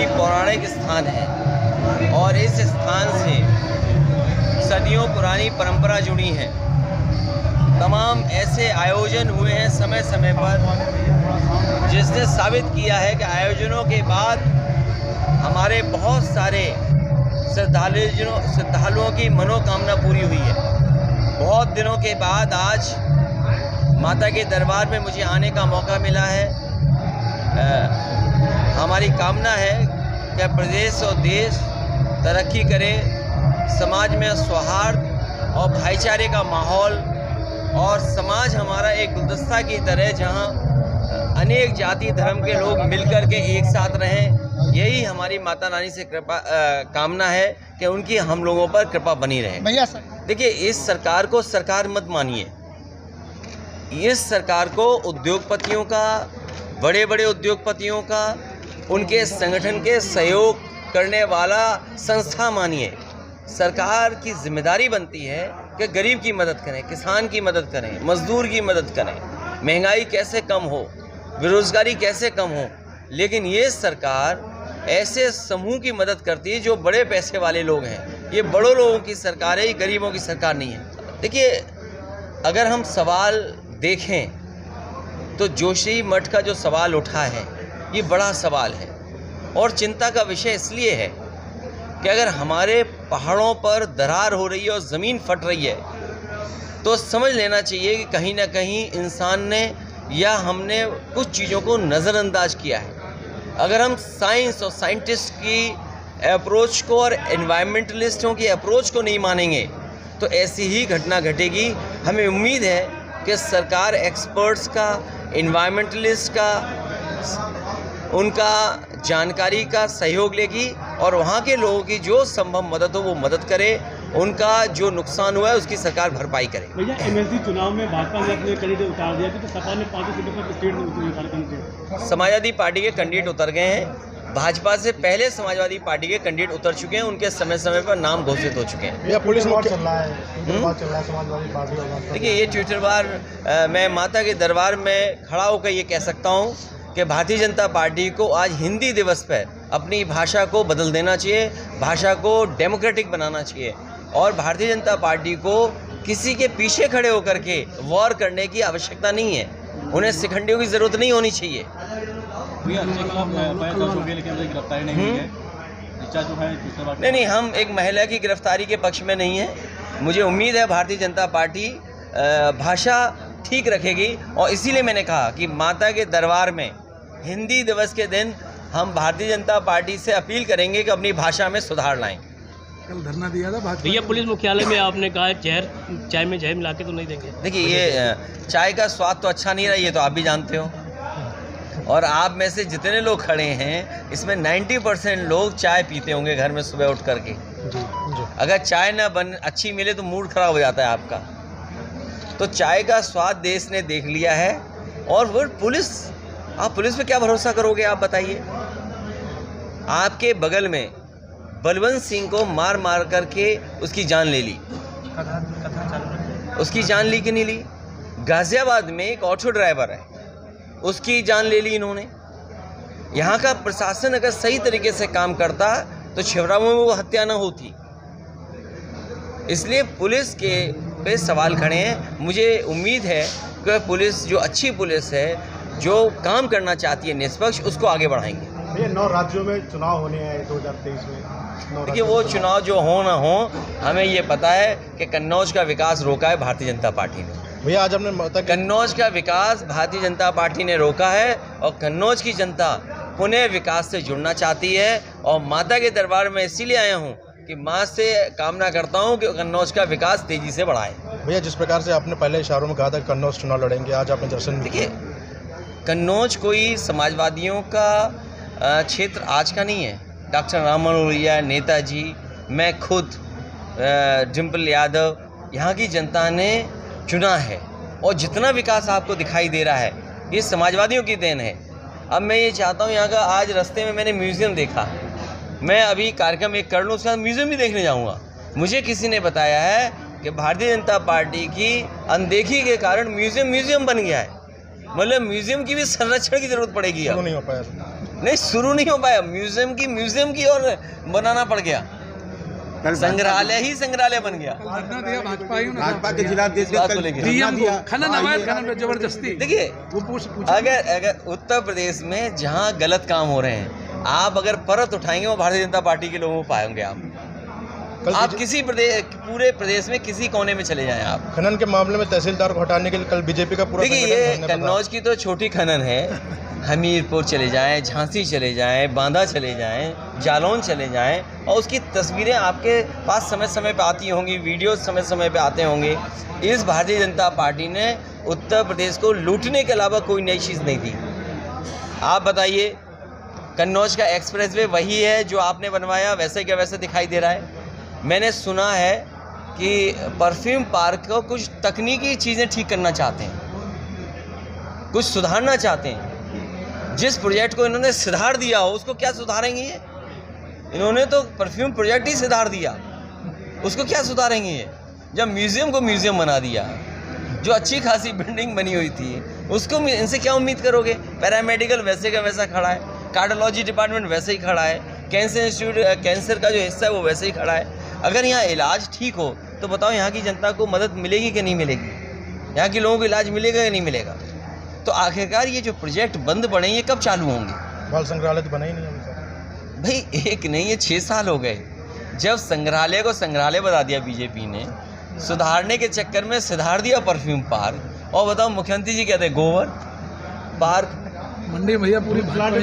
एक पौराणिक स्थान है और इस स्थान से सदियों पुरानी परंपरा जुड़ी है। तमाम ऐसे आयोजन हुए हैं समय समय पर जिसने साबित किया है कि आयोजनों के बाद हमारे बहुत सारे श्रद्धालुओं की मनोकामना पूरी हुई है। बहुत दिनों के बाद आज माता के दरबार में मुझे आने का मौका मिला है। हमारी कामना है कि प्रदेश और देश तरक्की करे, समाज में सौहार्द और भाईचारे का माहौल और समाज हमारा एक गुलदस्ता की तरह जहां अनेक जाति धर्म के लोग मिलकर के एक साथ रहें। यही हमारी माता रानी से कृपा कामना है कि उनकी हम लोगों पर कृपा बनी रहे। भैया सर देखिए, इस सरकार को सरकार मत मानिए। इस सरकार को उद्योगपतियों का, बड़े बड़े उद्योगपतियों का, उनके संगठन के सहयोग करने वाला संस्था मानिए। सरकार की जिम्मेदारी बनती है कि गरीब की मदद करें, किसान की मदद करें, मजदूर की मदद करें, महंगाई कैसे कम हो, बेरोजगारी कैसे कम हो। लेकिन ये सरकार ऐसे समूह की मदद करती है जो बड़े पैसे वाले लोग हैं। ये बड़ों लोगों की सरकार है, ये गरीबों की सरकार नहीं है। देखिए, अगर हम सवाल देखें तो जोशी मठ का जो सवाल उठा है ये बड़ा सवाल है और चिंता का विषय इसलिए है कि अगर हमारे पहाड़ों पर दरार हो रही है और ज़मीन फट रही है तो समझ लेना चाहिए कि कहीं ना कहीं इंसान ने या हमने कुछ चीज़ों को नज़रअंदाज किया है। अगर हम साइंस और साइंटिस्ट की अप्रोच को और एनवायरमेंटलिस्टों की अप्रोच को नहीं मानेंगे तो ऐसी ही घटना घटेगी। हमें उम्मीद है कि सरकार एक्सपर्ट्स का, एनवायरमेंटलिस्ट का, उनका जानकारी का सहयोग लेगी और वहाँ के लोगों की जो संभव मदद हो वो मदद करे। उनका जो नुकसान हुआ है उसकी सरकार भरपाई करे। भैया, एमएलसी चुनाव में भाजपा ने अपने कैंडिडेट उतार दिया तो सपा ने 5 सीटों पर स्टेट में उतार। समाजवादी पार्टी के कैंडिडेट उतर गए हैं। भाजपा से पहले समाजवादी पार्टी के कैंडिडेट उतर चुके हैं, उनके समय समय पर नाम घोषित हो चुके हैं। भैया, पुलिस चल रहा है समाजवादी पार्टी। देखिए, ये ट्विटर बार मैं माता के दरबार में खड़ा होकर ये कह सकता हूँ कि भारतीय जनता पार्टी को आज हिंदी दिवस पर अपनी भाषा को बदल देना चाहिए, भाषा को डेमोक्रेटिक बनाना चाहिए और भारतीय जनता पार्टी को किसी के पीछे खड़े होकर के वॉर करने की आवश्यकता नहीं है। उन्हें शिखंडियों की ज़रूरत नहीं होनी चाहिए। नहीं, हम एक महिला की गिरफ्तारी के पक्ष में नहीं है। मुझे उम्मीद है भारतीय जनता पार्टी भाषा ठीक रखेगी और इसीलिए मैंने कहा कि माता के दरबार में हिंदी दिवस के दिन हम भारतीय जनता पार्टी से अपील करेंगे कि अपनी भाषा में सुधार लाएं। कल धरना दिया था भाजपा। भैया, पुलिस मुख्यालय में आपने कहा चाय में जहर मिला के तो नहीं देंगे। देखिए, ये चाय का स्वाद तो अच्छा नहीं रहा, ये तो आप भी जानते हो और आप में से जितने लोग खड़े हैं इसमें 90% लोग चाय पीते होंगे घर में सुबह उठ करके। अगर चाय ना अच्छी मिले तो मूड खराब हो जाता है आपका। तो चाय का स्वाद देश ने देख लिया है और वो पुलिस, आप पुलिस पे क्या भरोसा करोगे? आप बताइए। आपके बगल में बलवंत सिंह को मार मार करके उसकी जान ले ली। उसकी जान ली कि नहीं ली? गाजियाबाद में एक ऑटो ड्राइवर है, उसकी जान ले ली इन्होंने। यहाँ का प्रशासन अगर सही तरीके से काम करता तो छिबरामऊ में वो हत्या न होती। इसलिए पुलिस के पे सवाल खड़े हैं। मुझे उम्मीद है कि पुलिस जो अच्छी पुलिस है, जो काम करना चाहती है निष्पक्ष, उसको आगे बढ़ाएंगे। भैया, 9 राज्यों में चुनाव होने हैं 2023 में। देखिए, वो चुनाव जो हो ना हो, हमें ये पता है कि कन्नौज का विकास रोका है भारतीय जनता पार्टी ने। भैया, आज हमने कन्नौज का विकास भारतीय जनता पार्टी ने रोका है और कन्नौज की जनता पुनः विकास से जुड़ना चाहती है और माता के दरबार में इसीलिए आया हूँ कि माँ से कामना करता हूँ कि कन्नौज का विकास तेजी से बढ़ाए। भैया, जिस प्रकार से आपने पहले इशारों में कहा था कन्नौज चुनाव लड़ेंगे, आज आपने दर्शन। देखिए, कन्नौज कोई समाजवादियों का क्षेत्र आज का नहीं है। डॉक्टर राम मनोहर, नेताजी, मैं खुद, डिम्पल यादव, यहाँ की जनता ने चुना है और जितना विकास आपको दिखाई दे रहा है ये समाजवादियों की देन है। अब मैं ये चाहता हूँ, यहाँ का आज रास्ते में मैंने म्यूज़ियम देखा, मैं अभी कार्यक्रम एक कर लूँ उसके बाद म्यूज़ियम भी देखने जाऊँगा। मुझे किसी ने बताया है कि भारतीय जनता पार्टी की अनदेखी के कारण म्यूज़ियम बन गया है। मतलब म्यूज़ियम की भी संरक्षण की ज़रूरत पड़ेगी। अब नहीं हो पाया। नहीं, शुरू नहीं हो पाया। म्यूजियम की और बनाना पड़ गया, संग्रहालय ही संग्रहालय बन गया। भाजपा के जिलाध्यक्ष बात को लेके खनन जबरदस्ती। देखिए, अगर उत्तर प्रदेश में जहाँ गलत काम हो रहे हैं, आप अगर परत उठाएंगे वो भारतीय जनता पार्टी के लोगों को पाएंगे। आप किसी पूरे प्रदेश में किसी कोने में चले जाएं आप। खनन के मामले में तहसीलदार को हटाने के लिए कल बीजेपी का पूरा देखिए, ये कन्नौज की तो छोटी खनन है, हमीरपुर चले जाएं, झांसी चले जाएं, बांदा चले जाएं, जालौन चले जाएं, और उसकी तस्वीरें आपके पास समय समय पे आती होंगी, वीडियोस समय समय पे आते होंगे। इस भारतीय जनता पार्टी ने उत्तर प्रदेश को लूटने के अलावा कोई नई चीज़ नहीं दी। आप बताइए, कन्नौज का एक्सप्रेसवे वही है जो आपने बनवाया, वैसे क्या वैसे दिखाई दे रहा है। मैंने सुना है कि परफ्यूम पार्क को कुछ तकनीकी चीज़ें ठीक करना चाहते हैं, कुछ सुधारना चाहते हैं। जिस प्रोजेक्ट को इन्होंने सुधार दिया हो उसको क्या सुधारेंगे ये? इन्होंने तो परफ्यूम प्रोजेक्ट ही सुधार दिया, उसको क्या सुधारेंगे ये? जब म्यूज़ियम को म्यूज़ियम बना दिया, जो अच्छी खासी बिल्डिंग बनी हुई थी, उसको इनसे क्या उम्मीद करोगे? पैरामेडिकल वैसे का वैसा खड़ा है, कार्डियोलॉजी डिपार्टमेंट वैसे ही खड़ा है, कैंसर इंस्टीट्यूट कैंसर का जो हिस्सा है वो वैसे ही खड़ा है। अगर यहाँ इलाज ठीक हो तो बताओ यहाँ की जनता को मदद मिलेगी कि नहीं मिलेगी? यहाँ के लोगों को इलाज मिलेगा या नहीं मिलेगा? तो आखिरकार ये जो प्रोजेक्ट बंद पड़े ये कब चालू होंगे? बाल संग्रहालय तो बना ही नहीं अभी तक। भाई, एक नहीं, ये 6 साल हो गए। जब संग्रहालय को संग्रहालय बना दिया बीजेपी ने, सुधारने के चक्कर में सुधार दिया परफ्यूम पार्क, और बताओ मुख्यमंत्री जी कहते हैं गोबर पार्क, मंडी भैया पूरी दुकानें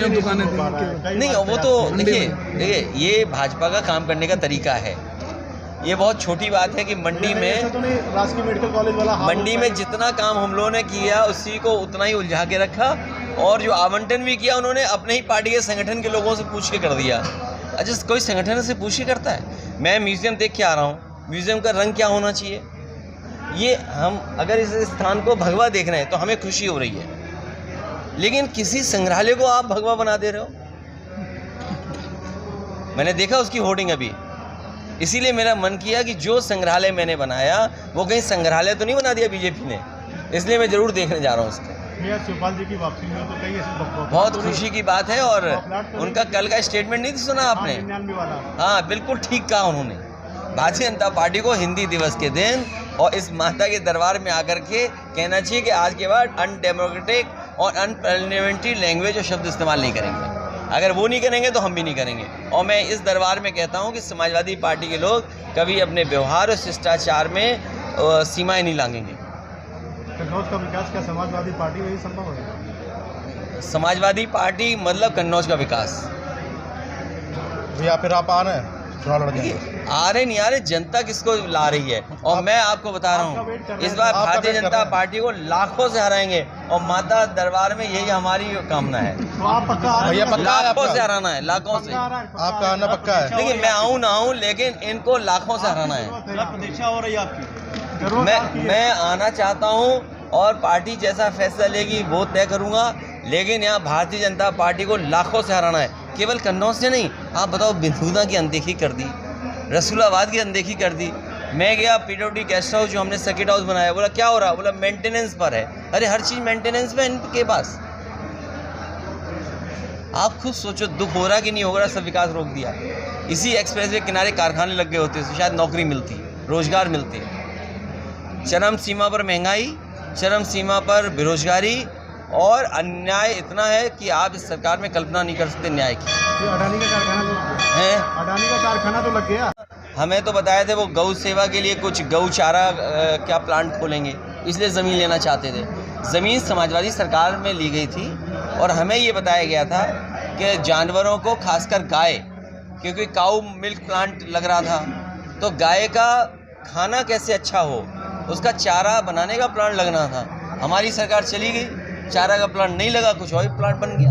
नहीं। वो तो देखिए, ये भाजपा का काम करने का तरीका है। ये बहुत छोटी बात है कि मंडी में राजकीय मेडिकल कॉलेज वाला मंडी में जितना काम हम लोगों ने किया उसी को उतना ही उलझा के रखा, और जो आवंटन भी किया उन्होंने अपने ही पार्टी के संगठन के लोगों से पूछ के कर दिया। अच्छा, कोई संगठन से पूछ के करता है? मैं म्यूज़ियम देख के आ रहा हूँ, म्यूज़ियम का रंग क्या होना चाहिए? ये हम अगर इस स्थान को भगवा देख रहे हैं तो हमें खुशी हो रही है, लेकिन किसी संग्रहालय को आप भगवा बना दे रहे हो। मैंने देखा उसकी होर्डिंग अभी, इसीलिए मेरा मन किया कि जो संग्रहालय मैंने बनाया वो कहीं संग्रहालय तो नहीं बना दिया बीजेपी ने, इसलिए मैं ज़रूर देखने जा रहा हूँ उसको। शिवपाल जी की वापसी में तो कई ऐसे बहुत खुशी की बात है, और उनका कल का स्टेटमेंट नहीं सुना आपने? हाँ, बिल्कुल ठीक कहा उन्होंने। भारतीय जनता पार्टी को हिंदी दिवस के दिन और इस माता के दरबार में आकर के कहना चाहिए कि आज के बाद अनडेमोक्रेटिक और अनपार्लियामेंट्री लैंग्वेज और शब्द इस्तेमाल नहीं करेंगे। अगर वो नहीं करेंगे तो हम भी नहीं करेंगे। और मैं इस दरबार में कहता हूँ कि समाजवादी पार्टी के लोग कभी अपने व्यवहार और शिष्टाचार में सीमाएं नहीं लांघेंगे। कन्नौज का विकास क्या समाजवादी पार्टी में ही संभव है? समाजवादी पार्टी मतलब कन्नौज का विकास। या फिर आप आ रहे हैं चुनाव लड़ने? आ रहे नहीं आ रहे, जनता किसको ला रही है। और मैं आपको बता रहा हूँ, इस बार भारतीय जनता पार्टी को लाखों से हराएंगे, और माता दरबार में यही हमारी कामना है। तो आप पक्का भैया पक्का है लाखों से आपका? हराना है, लाखों से। आपका आना पक्का है? देखिए, मैं आऊँ ना आऊँ, लेकिन इनको लाखों से हराना है। प्रतीक्षा हो रही है आपकी? मैं आना चाहता हूँ, और पार्टी जैसा फैसला लेगी वो तय करूँगा, लेकिन यहाँ भारतीय जनता पार्टी को लाखों से हराना है। केवल कन्नौज से नहीं, आप बताओ, बिंदुना की अनदेखी कर दी, रसूलाबाद की अनदेखी कर दी। मैं गया PWD गेस्ट हाउस जो हमने सर्किट हाउस बनाया, बोला क्या हो रहा? बोला मेंटेनेंस पर है। अरे हर चीज़ मेंटेनेंस पे इनके पास। आप खुद सोचो, दुख हो रहा कि नहीं हो रहा, सब विकास रोक दिया। इसी एक्सप्रेस वे किनारे कारखाने लग गए होते तो शायद नौकरी मिलती, रोजगार मिलते। चरम सीमा पर महंगाई, चरम सीमा पर बेरोजगारी, और अन्याय इतना है कि आप इस सरकार में कल्पना नहीं कर सकते न्याय की। अडानी का कारखाना है, अडानी का कारखाना तो लग गया। हमें तो बताए थे वो गौ सेवा के लिए कुछ गौचारा क्या प्लांट खोलेंगे, इसलिए ज़मीन लेना चाहते थे। ज़मीन समाजवादी सरकार में ली गई थी, और हमें ये बताया गया था कि जानवरों को, खासकर गाय, क्योंकि काऊ मिल्क प्लांट लग रहा था, तो गाय का खाना कैसे अच्छा हो, उसका चारा बनाने का प्लांट लगना था। हमारी सरकार चली गई, चारा का प्लांट नहीं लगा, कुछ और प्लांट बन गया।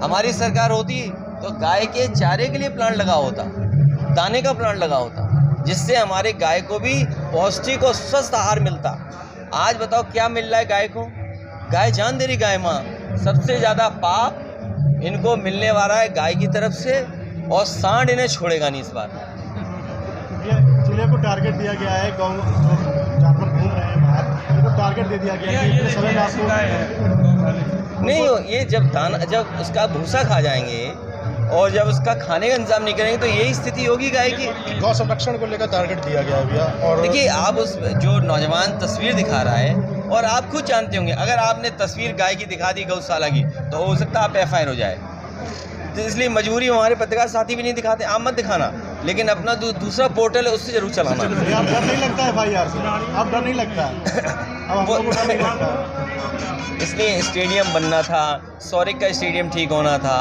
हमारी सरकार होती तो गाय के चारे के लिए प्लांट लगा होता, दाने का प्लांट लगा होता, जिससे हमारे गाय को भी पौष्टिक और स्वस्थ आहार मिलता। आज बताओ क्या मिल रहा है गाय को? गाय जान दे रही, गाय माँ। सबसे ज़्यादा पाप इनको मिलने वाला है गाय की तरफ से, और सांड इन्हें छोड़ेगा नहीं इस बार। जिले को टारगेट दिया गया है, गाँव जानवर घूम रहे हैं बाहर, इनको टारगेट दे दिया गया है कि इतने समय में आपको नहीं ये जब उसका भूसा खा जाएंगे और जब उसका खाने का इंतजाम नहीं करेंगे तो यही स्थिति होगी गाय की। गौ संरक्षण को लेकर टारगेट दिया गया है भैया। और देखिए आप उस जो नौजवान तस्वीर दिखा रहा है, और आप खुद जानते होंगे अगर आपने तस्वीर गाय की दिखा दी गौशाला की तो हो सकता है आप FIR हो जाए। तो इसलिए मजबूरी हमारे पत्रकार साथी भी नहीं दिखाते, आप मत दिखाना, लेकिन अपना दूसरा पोर्टल है उससे जरूर चलाना। अब डर नहीं लगता है FIR से, अब डर नहीं लगता है, अब हमको डर नहीं लगता है। इसलिए स्टेडियम बनना था, सौरिक का स्टेडियम ठीक होना था,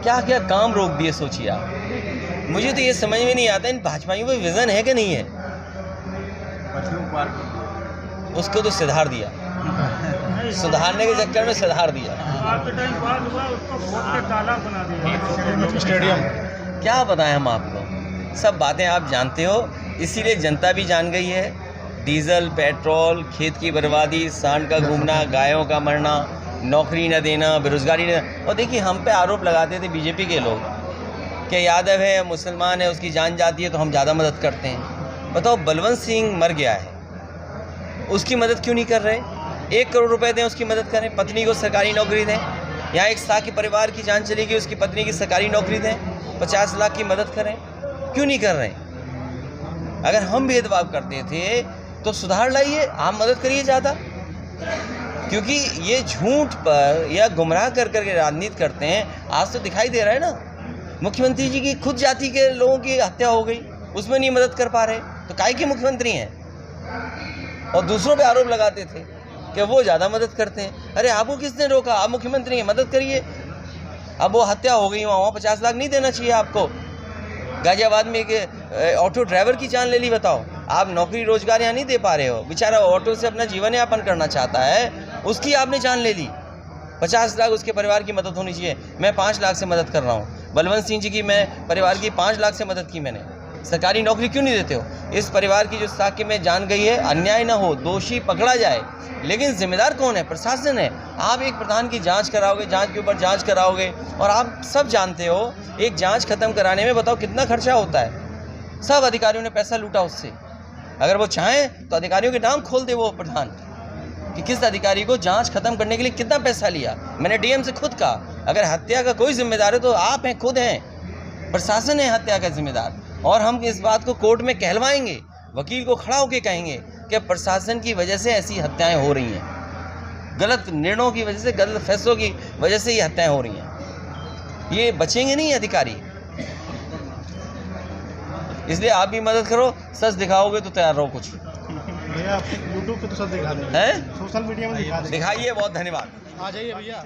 क्या क्या काम रोक दिए सोचिए आप। मुझे तो ये समझ में नहीं आता इन भाजपाइयों में विज़न है कि नहीं है। उसको तो सुधार दिया, सुधारने के चक्कर में सुधार दिया। स्टेडियम क्या बताएं हम आपको, सब बातें आप जानते हो, इसीलिए जनता भी जान गई है। डीजल, पेट्रोल, खेत की बर्बादी, सांड का घूमना, गायों का मरना, नौकरी न देना, बेरोजगारी न। और देखिए हम पे आरोप लगाते थे बीजेपी के लोग कि यादव है, मुसलमान है, उसकी जान जाती है तो हम ज़्यादा मदद करते हैं। बताओ बलवंत सिंह मर गया है, उसकी मदद क्यों नहीं कर रहे? 1 करोड़ रुपए दें उसकी मदद करें, पत्नी को सरकारी नौकरी दें। यहाँ एक साकी परिवार की जान चली गई, उसकी पत्नी की सरकारी नौकरी दें, 50 लाख की मदद करें, क्यों नहीं कर रहे? अगर हम भेदभाव करते थे तो सुधार लाइए, आप मदद करिए ज़्यादा। क्योंकि ये झूठ पर या गुमराह कर करके राजनीति करते हैं। आज तो दिखाई दे रहा है ना, मुख्यमंत्री जी की खुद जाति के लोगों की हत्या हो गई, उसमें नहीं मदद कर पा रहे, तो काहे के मुख्यमंत्री हैं? और दूसरों पे आरोप लगाते थे कि वो ज़्यादा मदद करते हैं। अरे आपको किसने रोका? आप मुख्यमंत्री हैं, मदद करिए। अब वो हत्या हो गई, वहाँ 50 लाख नहीं देना चाहिए आपको? गाजियाबाद में एक ऑटो ड्राइवर की जान ले ली, बताओ। आप नौकरी रोजगार यहाँ नहीं दे पा रहे हो, बेचारा ऑटो से अपना जीवन यापन करना चाहता है, उसकी आपने जान ले ली। 50 लाख उसके परिवार की मदद होनी चाहिए। मैं 5 लाख से मदद कर रहा हूँ। बलवंत सिंह जी की मैं परिवार की 5 लाख से मदद की मैंने। सरकारी नौकरी क्यों नहीं देते हो? इस परिवार की जो साक्ष्य में जान गई है, अन्याय ना हो, दोषी पकड़ा जाए, लेकिन जिम्मेदार कौन है? प्रशासन है। आप एक प्रधान की जांच कराओगे, जांच के ऊपर जांच कराओगे, और आप सब जानते हो एक जांच खत्म कराने में बताओ कितना खर्चा होता है। सब अधिकारियों ने पैसा लूटा उससे। अगर वो चाहें तो अधिकारियों के नाम खोल दे वो प्रधान कि किस अधिकारी को जांच खत्म करने के लिए कितना पैसा लिया। मैंने DM से खुद कहा, अगर हत्या का कोई जिम्मेदार है तो आप हैं, खुद हैं, प्रशासन है हत्या का जिम्मेदार। और हम इस बात को कोर्ट में कहलवाएंगे, वकील को खड़ा होकर कहेंगे कि प्रशासन की वजह से ऐसी हत्याएं हो रही हैं, गलत निर्णयों की वजह से, गलत फैसलों की वजह से ये हत्याएं हो रही हैं। ये बचेंगे नहीं अधिकारी। इसलिए आप भी मदद करो, सच दिखाओगे तो तैयार रहो कुछ। भैया आप YouTube पे तो सब दिखा दें, हैं? सोशल मीडिया में दिखा दें। दिखाइए, बहुत धन्यवाद। आ जाइए भैया।